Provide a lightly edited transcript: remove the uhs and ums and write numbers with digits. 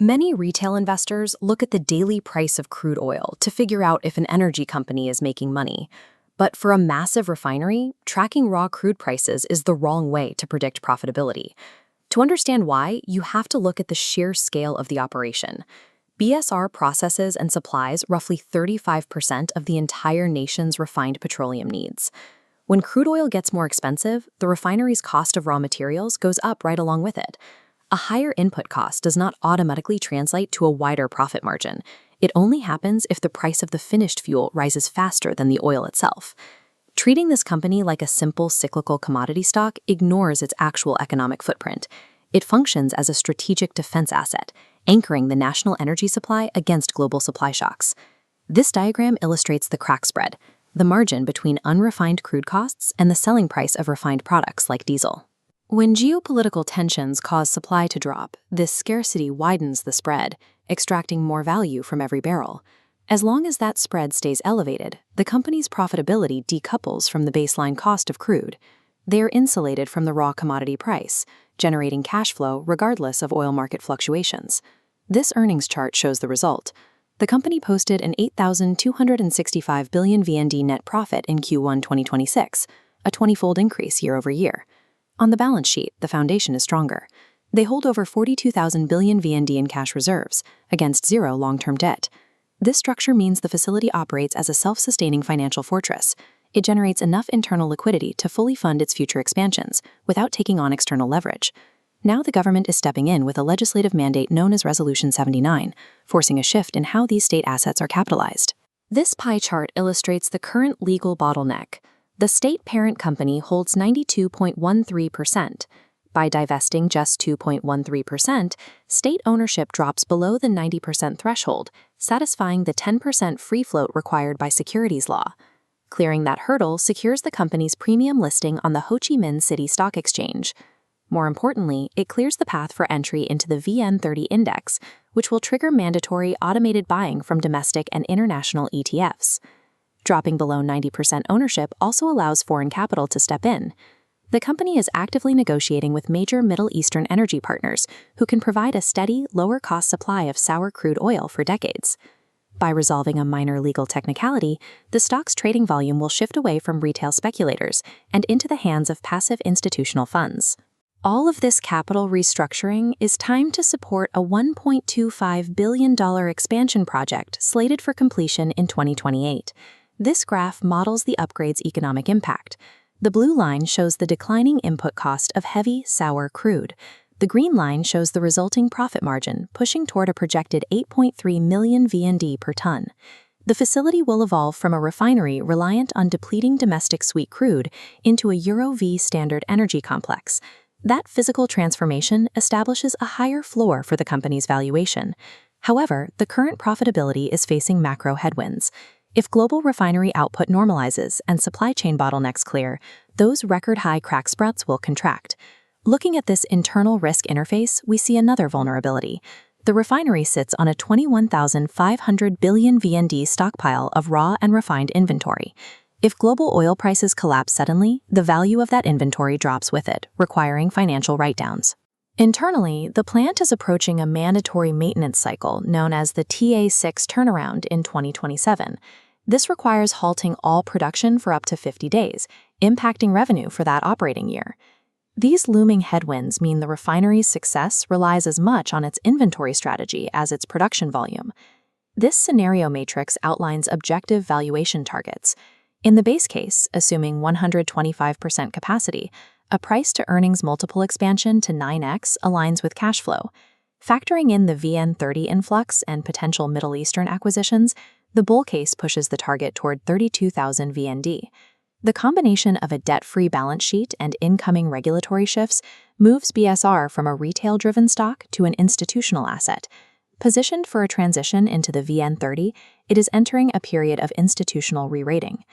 Many retail investors look at the daily price of crude oil to figure out if an energy company is making money. But for a massive refinery, tracking raw crude prices is the wrong way to predict profitability. To understand why, you have to look at the sheer scale of the operation. BSR processes and supplies roughly 35% of the entire nation's refined petroleum needs. When crude oil gets more expensive, the refinery's cost of raw materials goes up right along with it. A higher input cost does not automatically translate to a wider profit margin. It only happens if the price of the finished fuel rises faster than the oil itself. Treating this company like a simple cyclical commodity stock ignores its actual economic footprint. It functions as a strategic defense asset, anchoring the national energy supply against global supply shocks. This diagram illustrates the crack spread, the margin between unrefined crude costs and the selling price of refined products like diesel. When geopolitical tensions cause supply to drop, this scarcity widens the spread, extracting more value from every barrel. As long as that spread stays elevated, the company's profitability decouples from the baseline cost of crude. They are insulated from the raw commodity price, generating cash flow regardless of oil market fluctuations. This earnings chart shows the result. The company posted an 8,265 billion VND net profit in Q1 2026, a 20-fold increase year over year. On the balance sheet, the foundation is stronger. They hold over 42,000 billion VND in cash reserves, against zero long-term debt. This structure means the facility operates as a self-sustaining financial fortress. It generates enough internal liquidity to fully fund its future expansions, without taking on external leverage. Now the government is stepping in with a legislative mandate known as Resolution 79, forcing a shift in how these state assets are capitalized. This pie chart illustrates the current legal bottleneck. The state parent company holds 92.13%. By divesting just 2.13%, state ownership drops below the 90% threshold, satisfying the 10% free float required by securities law. Clearing that hurdle secures the company's premium listing on the Ho Chi Minh City Stock Exchange. More importantly, it clears the path for entry into the VN30 index, which will trigger mandatory automated buying from domestic and international ETFs. Dropping below 90% ownership also allows foreign capital to step in. The company is actively negotiating with major Middle Eastern energy partners who can provide a steady, lower-cost supply of sour crude oil for decades. By resolving a minor legal technicality, the stock's trading volume will shift away from retail speculators and into the hands of passive institutional funds. All of this capital restructuring is timed to support a $1.25 billion expansion project slated for completion in 2028. This graph models the upgrade's economic impact. The blue line shows the declining input cost of heavy, sour crude. The green line shows the resulting profit margin, pushing toward a projected 8.3 million VND per ton. The facility will evolve from a refinery reliant on depleting domestic sweet crude into a Euro-V standard energy complex. That physical transformation establishes a higher floor for the company's valuation. However, the current profitability is facing macro headwinds. If global refinery output normalizes and supply chain bottlenecks clear, those record-high crack spreads will contract. Looking at this internal risk interface, we see another vulnerability. The refinery sits on a 21,500 billion VND stockpile of raw and refined inventory. If global oil prices collapse suddenly, the value of that inventory drops with it, requiring financial write-downs. Internally, the plant is approaching a mandatory maintenance cycle known as the TA6 turnaround in 2027. This requires halting all production for up to 50 days, impacting revenue for that operating year. These looming headwinds mean the refinery's success relies as much on its inventory strategy as its production volume. This scenario matrix outlines objective valuation targets. In the base case, assuming 125% capacity, a price-to-earnings multiple expansion to 9x aligns with cash flow. Factoring in the VN30 influx and potential Middle Eastern acquisitions, the bull case pushes the target toward 32,000 VND. The combination of a debt-free balance sheet and incoming regulatory shifts moves BSR from a retail-driven stock to an institutional asset. Positioned for a transition into the VN30, it is entering a period of institutional re-rating.